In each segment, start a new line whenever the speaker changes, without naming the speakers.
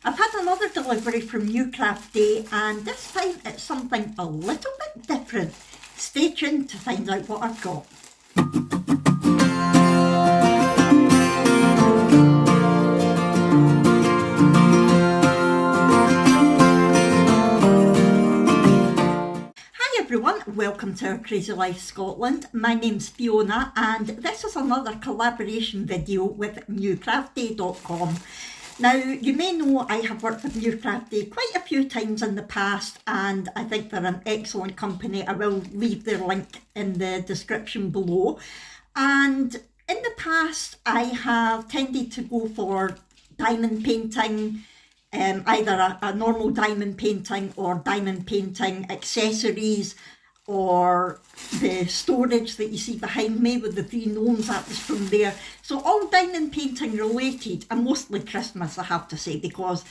I've had another delivery from NewCraftDay, and this time it's something a little bit different. Stay tuned to find out what I've got. Hi everyone, welcome to our Crazy Life Scotland. My name's Fiona and this is another collaboration video with NewCraftDay.com. Now, you may know I have worked with NewCraftDay quite a few times in the past, and I think they're an excellent company. I will leave their link in the description below. And in the past, I have tended to go for diamond painting, either a normal diamond painting or diamond painting accessories, or the storage that you see behind me with the 3 gnomes, that was from there. So all diamond painting related, and mostly Christmas, I have to say, because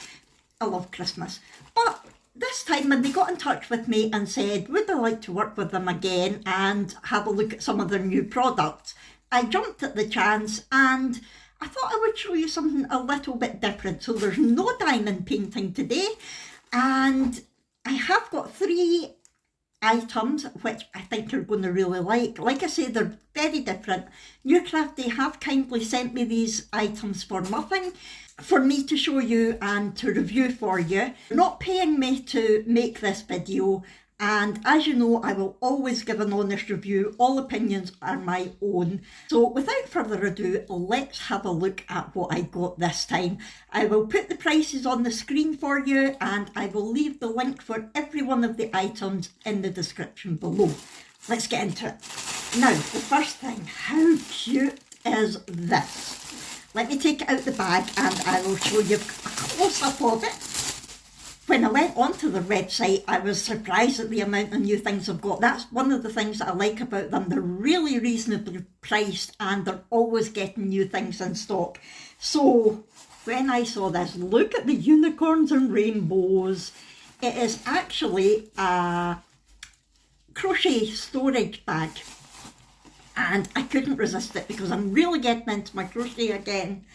I love Christmas. But this time when they got in touch with me and said, would I like to work with them again and have a look at some of their new products, I jumped at the chance and I thought I would show you something a little bit different. So there's no diamond painting today, and I have got 3 items which I think you're going to really like. Like I say, they're very different. NewCraftDay have kindly sent me these items for nothing, for me to show you and to review for you. They're not paying me to make this video, and as you know, I will always give an honest review. All opinions are my own. So without further ado, let's have a look at what I got this time. I will put the prices on the screen for you, and I will leave the link for every one of the items in the description below. Let's get into it. Now, the first thing, how cute is this? Let me take it out the bag and I will show you a close-up of it. When I went onto the website, I was surprised at the amount of new things I've got. That's one of the things that I like about them. They're really reasonably priced and they're always getting new things in stock. So when I saw this, look at the unicorns and rainbows. It is actually a crochet storage bag. And I couldn't resist it because I'm really getting into my crochet again.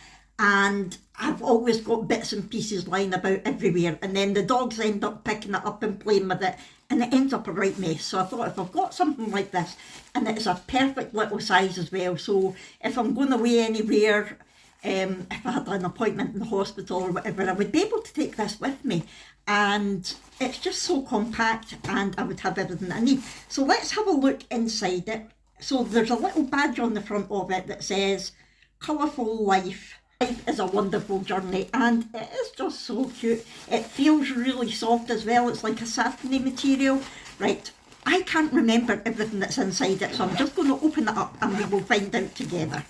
And I've always got bits and pieces lying about everywhere, and then the dogs end up picking it up and playing with it, and it ends up a right mess. So I thought, if I've got something like this, and it's a perfect little size as well, so if I'm going away anywhere, if I had an appointment in the hospital or whatever, I would be able to take this with me. And it's just so compact, and I would have everything I need. So let's have a look inside it. So there's a little badge on the front of it that says, "Colourful Life. Life is a wonderful journey," and it is just so cute. It feels really soft as well. It's like a satiny material. Right, I can't remember everything that's inside it, so I'm just going to open it up and we will find out together.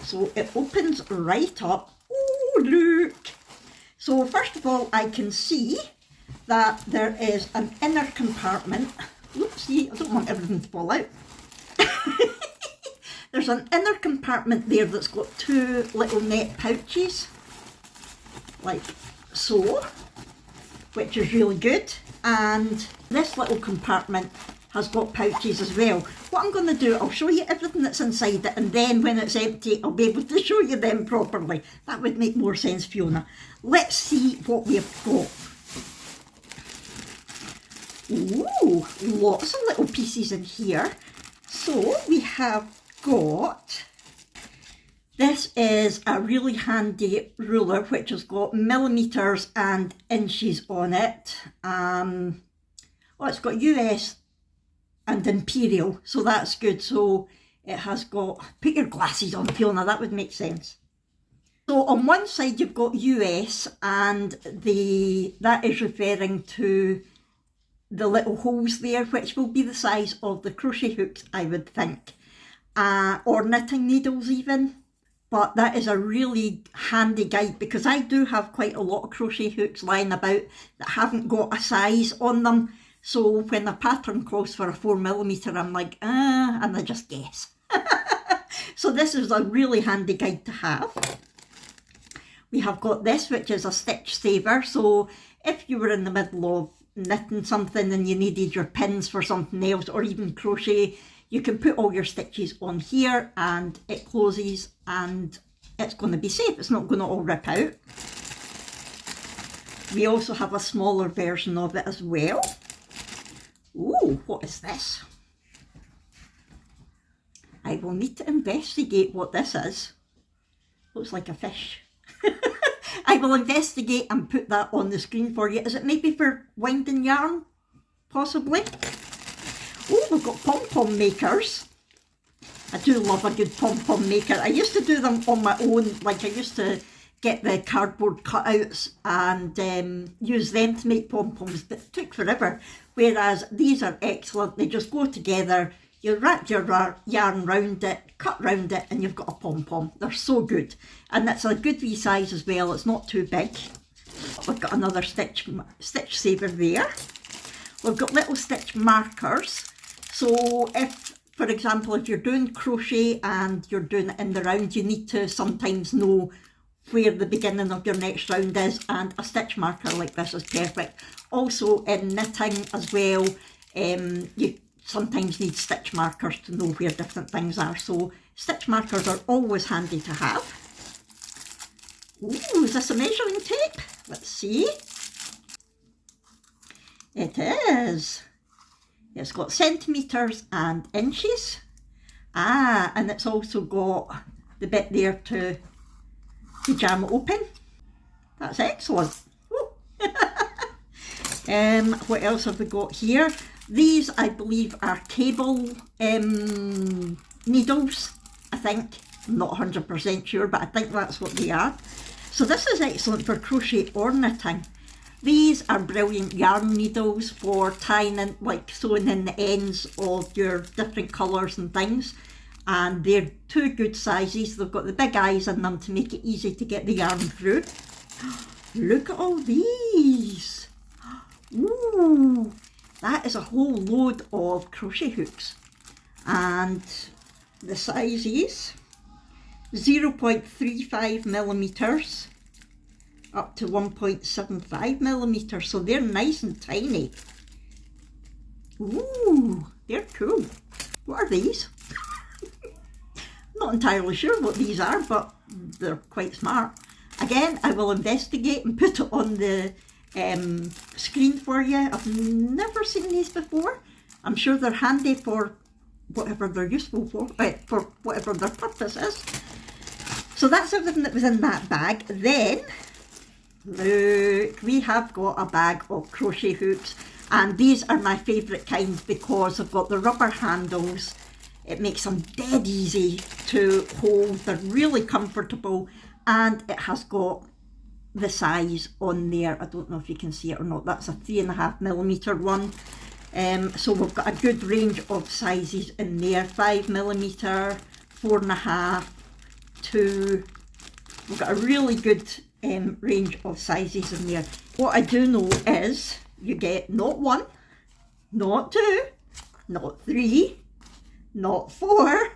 So it opens right up. Oh, look! So first of all, I can see that there is an inner compartment. Oopsie, I don't want everything to fall out. There's an inner compartment there that's got 2 little net pouches, like so, which is really good. And this little compartment has got pouches as well. What I'm going to do, I'll show you everything that's inside it, and then when it's empty, I'll be able to show you them properly. That would make more sense, Fiona. Let's see what we've got. Ooh, lots of little pieces in here. So we have got, this is a really handy ruler which has got millimeters and inches on it. Oh, it's got US and imperial, so that's good. So it has got, put your glasses on, Fiona, that would make sense. So on one side you've got US, and that is referring to the little holes there, which will be the size of the crochet hooks, I would think. Or knitting needles even, but that is a really handy guide because I do have quite a lot of crochet hooks lying about that haven't got a size on them. So when a pattern calls for a 4mm, I'm like, and I just guess. So this is a really handy guide to have. We have got this, which is a stitch saver. So if you were in the middle of knitting something and you needed your pins for something else, or even crochet, you can put all your stitches on here and it closes and it's going to be safe. It's not going to all rip out. We also have a smaller version of it as well. Ooh, what is this? I will need to investigate what this is. Looks like a fish. I will investigate and put that on the screen for you. Is it maybe for winding yarn? Possibly. Oh, we've got pom-pom makers. I do love a good pom-pom maker. I used to do them on my own. Like I used to get the cardboard cutouts and use them to make pom-poms, but it took forever. Whereas these are excellent. They just go together. You wrap your yarn round it, cut round it, and you've got a pom-pom. They're so good. And it's a good wee size as well. It's not too big. We've got another stitch saver there. We've got little stitch markers. So if, for example, if you're doing crochet and you're doing it in the round, you need to sometimes know where the beginning of your next round is, and a stitch marker like this is perfect. Also in knitting as well, you sometimes need stitch markers to know where different things are, so stitch markers are always handy to have. Ooh, is this a measuring tape? Let's see. It is. It's got centimetres and inches. Ah, and it's also got the bit there to jam it open. That's excellent. What else have we got here? These, I believe, are cable needles, I think. I'm not 100% sure, but I think that's what they are. So this is excellent for crochet or knitting. These are brilliant yarn needles for tying in, like sewing in the ends of your different colours and things. And they're two good sizes. They've got the big eyes in them to make it easy to get the yarn through. Look at all these. Ooh, that is a whole load of crochet hooks. And the sizes, 0.35 millimetres up to 1.75 millimetres. So they're nice and tiny. Ooh, they're cool. What are these? Not entirely sure what these are, but they're quite smart. Again, I will investigate and put it on the screen for you. I've never seen these before. I'm sure they're handy for whatever they're useful for whatever their purpose is. So that's everything that was in that bag. Then, look, we have got a bag of crochet hooks, and these are my favourite kinds because they've got the rubber handles. It makes them dead easy to hold. They're really comfortable, and it has got the size on there. I don't know if you can see it or not. That's a 3.5 millimetre one. So we've got a good range of sizes in there. 5 millimetre, 4.5, 2. We've got a really good range of sizes in there. What I do know is you get not 1, not 2, not 3, not 4,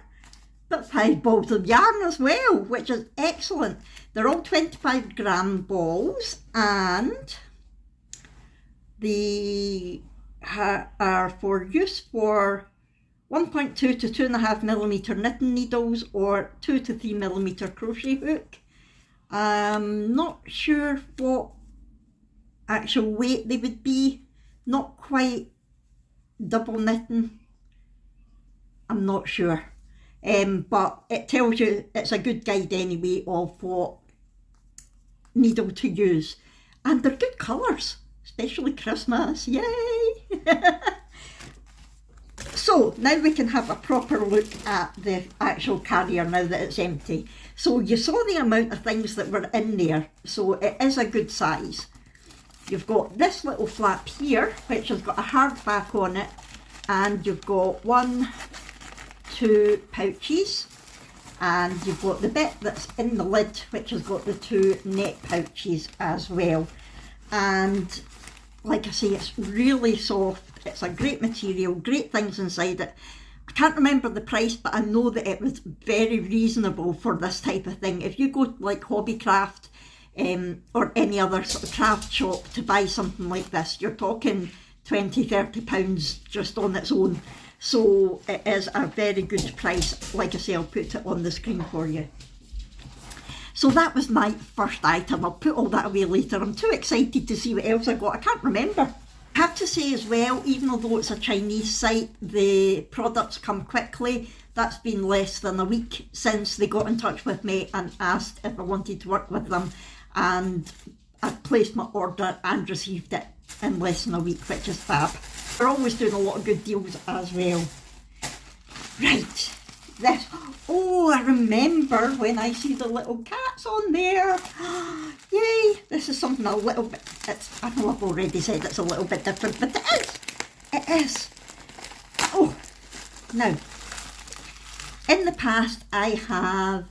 but 5 balls of yarn as well, which is excellent. They're all 25 gram balls, and they are for use for 1.2 to 2.5 millimetre knitting needles or 2 to 3 millimetre crochet hook. I'm not sure what actual weight they would be, not quite double knitting, I'm not sure. But it tells you, it's a good guide anyway of what needle to use. And they're good colours, especially Christmas, yay! So now we can have a proper look at the actual carrier now that it's empty. So you saw the amount of things that were in there, so it is a good size. You've got this little flap here, which has got a hard back on it, and you've got 1, 2 pouches, and you've got the bit that's in the lid, which has got the 2 net pouches as well. And like I say, it's really soft. It's a great material, great things inside it. I can't remember the price, but I know that it was very reasonable for this type of thing. If you go like Hobbycraft or any other sort of craft shop to buy something like this, you're talking £20–30 just on its own. So it is a very good price. Like I say, I'll put it on the screen for you. So that was my first item. I'll put all that away later. I'm too excited to see what else I got. I can't remember. I have to say as well, even though it's a Chinese site, the products come quickly. That's been less than a week since they got in touch with me and asked if I wanted to work with them. And I placed my order and received it in less than a week, which is fab. They're always doing a lot of good deals as well. Right, this, oh, I remember when I see the little cats on there. Yay, this is something a little bit, I know I've already said it's a little bit different, but it is. Oh, now, in the past I have,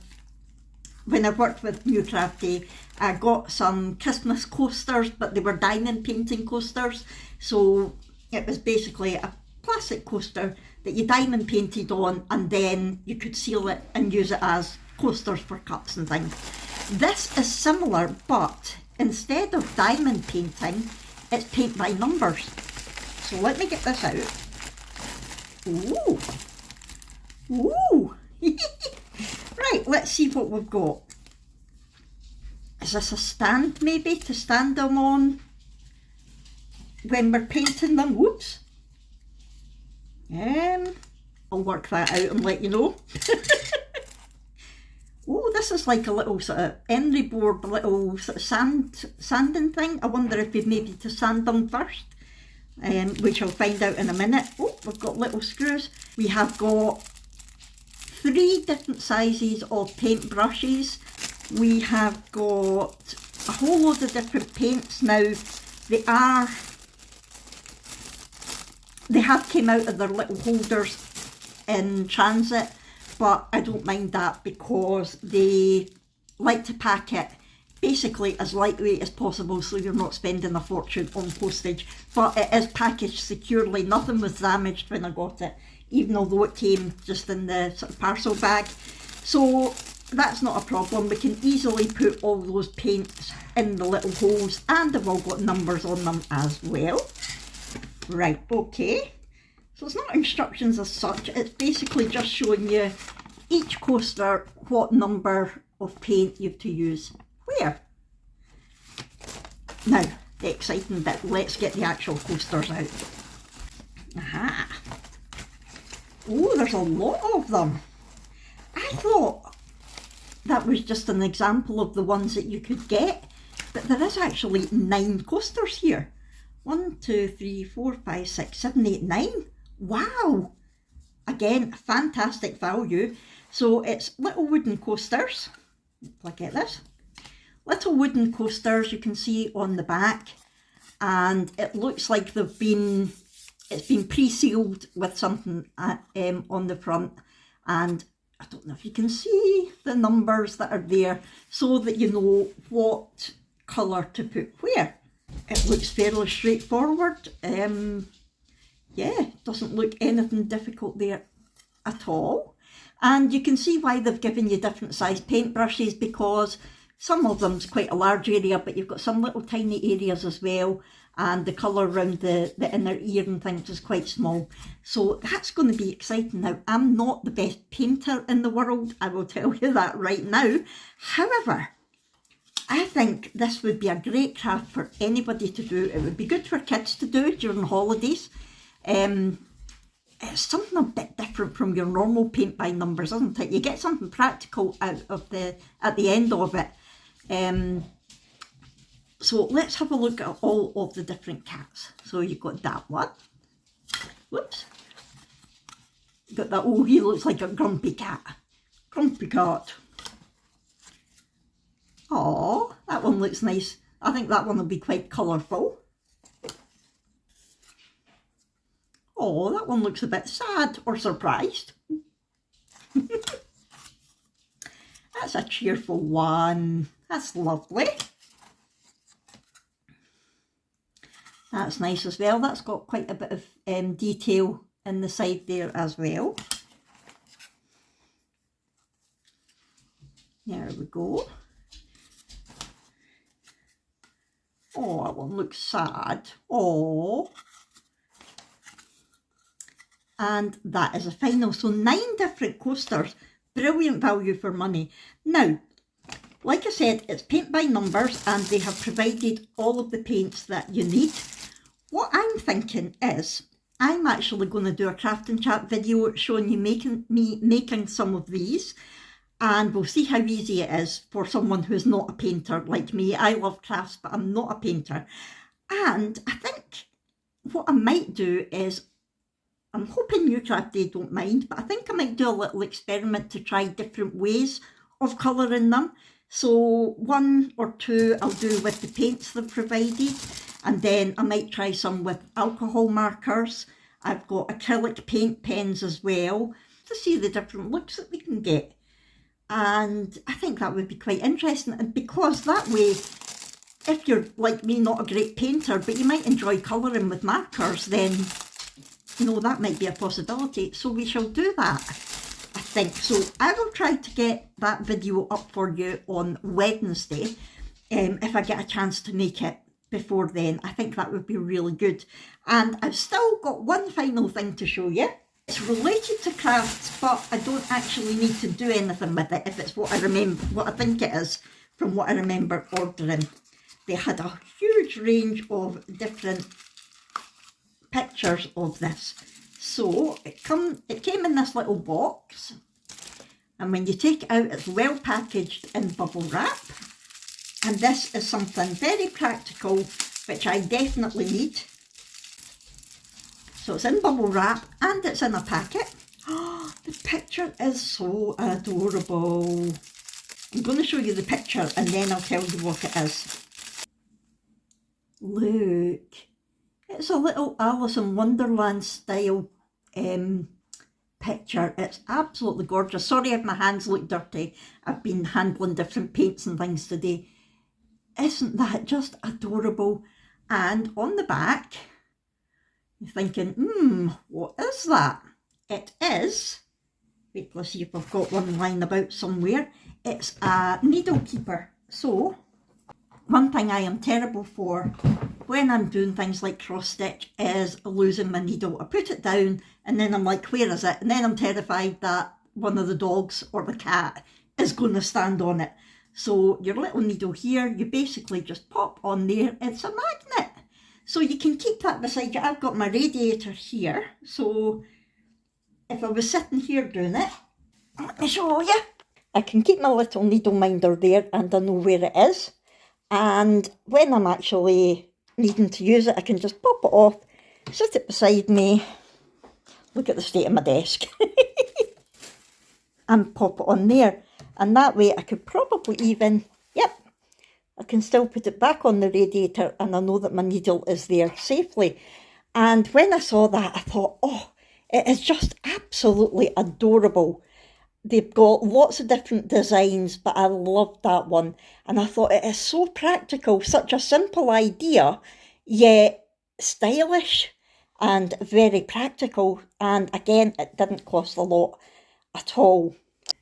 when I worked with NewCraftDay, I got some Christmas coasters, but they were diamond painting coasters. So it was basically a plastic coaster that you diamond painted on, and then you could seal it and use it as coasters for cups and things. This is similar, but instead of diamond painting, it's paint by numbers. So let me get this out. Ooh. Ooh. Right, let's see what we've got. Is this a stand maybe to stand them on when we're painting them? Whoops. I'll work that out and let you know. Oh, this is like a little sort of emery board, a little sort of sanding thing. I wonder if you'd maybe to sand them first, which I'll find out in a minute. Oh, we've got little screws. We have got 3 different sizes of paint brushes. We have got a whole load of different paints. Now, they have came out of their little holders in transit, but I don't mind that because they like to pack it basically as lightweight as possible so you're not spending a fortune on postage. But it is packaged securely. Nothing was damaged when I got it, even although it came just in the sort of parcel bag. So that's not a problem. We can easily put all those paints in the little holes, and they've all got numbers on them as well. Right, okay. So it's not instructions as such, it's basically just showing you each coaster what number of paint you have to use where. Now, the exciting bit, let's get the actual coasters out. Aha. Oh, there's a lot of them. I thought that was just an example of the ones that you could get, but there is actually 9 coasters here. 1, 2, 3, 4, 5, 6, 7, 8, 9. Wow! Again, fantastic value. So it's little wooden coasters. If I get this. Little wooden coasters you can see on the back, and it looks like it's been pre-sealed with something on the front, and I don't know if you can see the numbers that are there so that you know what colour to put where. It looks fairly straightforward. Yeah, doesn't look anything difficult there at all. And you can see why they've given you different size paintbrushes, because some of them's quite a large area, but you've got some little tiny areas as well, and the colour around the inner ear and things is quite small. So that's going to be exciting. Now, I'm not the best painter in the world, I will tell you that right now. However, I think this would be a great craft for anybody to do. It would be good for kids to do during holidays. It's something a bit different from your normal paint by numbers, isn't it? You get something practical out of at the end of it. So let's have a look at all of the different cats. So you've got that one. Whoops. You've got that, oh, he looks like a grumpy cat. Grumpy cat. Oh, that one looks nice. I think that one will be quite colourful. Oh, that one looks a bit sad or surprised. That's a cheerful one. That's lovely. That's nice as well. That's got quite a bit of detail in the side there as well. There we go. Oh, that one looks sad. Oh. And that is a final. So 9 different coasters. Brilliant value for money. Now, Like I said, it's paint by numbers and they have provided all of the paints that you need. What I'm thinking is, I'm actually going to do a craft and chat video showing you me making some of these, and we'll see how easy it is for someone who's not a painter like me. I love crafts, but I'm not a painter. And I think what I might do is, I'm hoping NewCraftDay don't mind, but I think I might do a little experiment to try different ways of colouring them. So 1 or 2 I'll do with the paints they've provided, and then I might try some with alcohol markers. I've got acrylic paint pens as well, to see the different looks that we can get. And I think that would be quite interesting, and because that way, if you're like me, not a great painter, but you might enjoy colouring with markers, then you know, that might be a possibility. So we shall do that, I think. So I will try to get that video up for you on Wednesday, if I get a chance to make it before then. I think that would be really good. And I've still got one final thing to show you. It's related to crafts, but I don't actually need to do anything with it if it's what I remember, what I think it is from what I remember ordering. They had a huge range of different pictures of this. So it came in this little box, and when you take it out, it's well packaged in bubble wrap. And this is something very practical, which I definitely need. So it's in bubble wrap and it's in a packet. Oh, the picture is so adorable. I'm going to show you the picture and then I'll tell you what it is. Look, it's a little Alice in Wonderland style picture. It's absolutely gorgeous. Sorry if my hands look dirty. I've been handling different paints and things today. Isn't that just adorable? And on the back, you're thinking, what is that? It is, wait, let's see if I've got one lying about somewhere. It's a needle keeper. So, one thing I am terrible for when I'm doing things like cross stitch is losing my needle. I put it down and then I'm like, where is it? And then I'm terrified that one of the dogs or the cat is going to stand on it. So your little needle here, you basically just pop on there. It's a magnet. So you can keep that beside you. I've got my radiator here. So if I was sitting here doing it, let me show you. I can keep my little needle minder there and I know where it is. And when I'm actually needing to use it, I can just pop it off, sit it beside me. Look at the state of my desk. And pop it on there. And that way I could probably even, I can still put it back on the radiator and I know that my needle is there safely. And when I saw that, I thought, oh, it is just absolutely adorable. They've got lots of different designs, but I loved that one. And I thought it is so practical, such a simple idea, yet stylish and very practical. And again, it didn't cost a lot at all.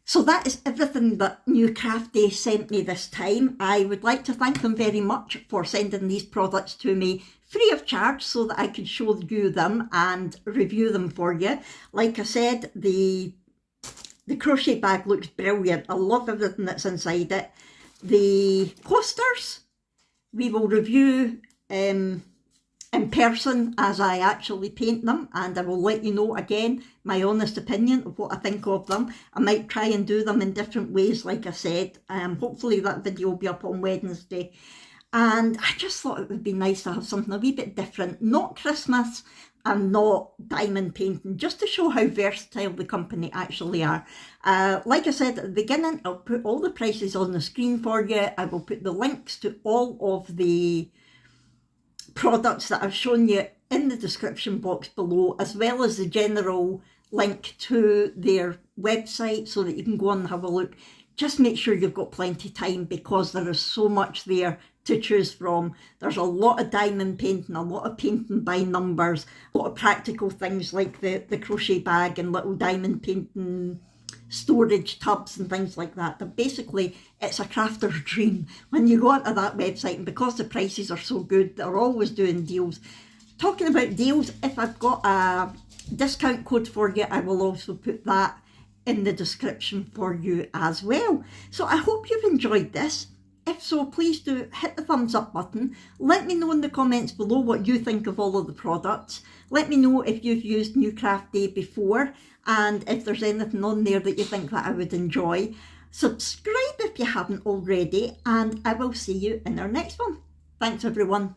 So that is everything that NewCraftDay sent me this time. I would like to thank them very much for sending these products to me free of charge so that I could show you them and review them for you. Like I said, the crochet bag looks brilliant. I love everything that's inside it. The posters, we will review in person as I actually paint them, and I will let you know again my honest opinion of what I think of them. I might try and do them in different ways, like I said. Hopefully that video will be up on Wednesday. And I just thought it would be nice to have something a wee bit different, not Christmas and not diamond painting, just to show how versatile the company actually are. Like I said at the beginning, I'll put all the prices on the screen for you. I will put the links to all of the products that I've shown you in the description box below, as well as the general link to their website so that you can go and have a look. Just make sure you've got plenty of time because there is so much there to choose from. There's a lot of diamond painting, a lot of painting by numbers, a lot of practical things like the crochet bag and little diamond painting storage tubs and things like that. But basically, it's a crafter's dream when you go onto that website, and because the prices are so good, they're always doing deals. Talking about deals, if I've got a discount code for you, I will also put that in the description for you as well. So I hope you've enjoyed this. If so, please do hit the thumbs up button. Let me know in the comments below what you think of all of the products. Let me know if you've used NewCraftDay before and if there's anything on there that you think that I would enjoy. Subscribe if you haven't already, and I will see you in our next one. Thanks everyone.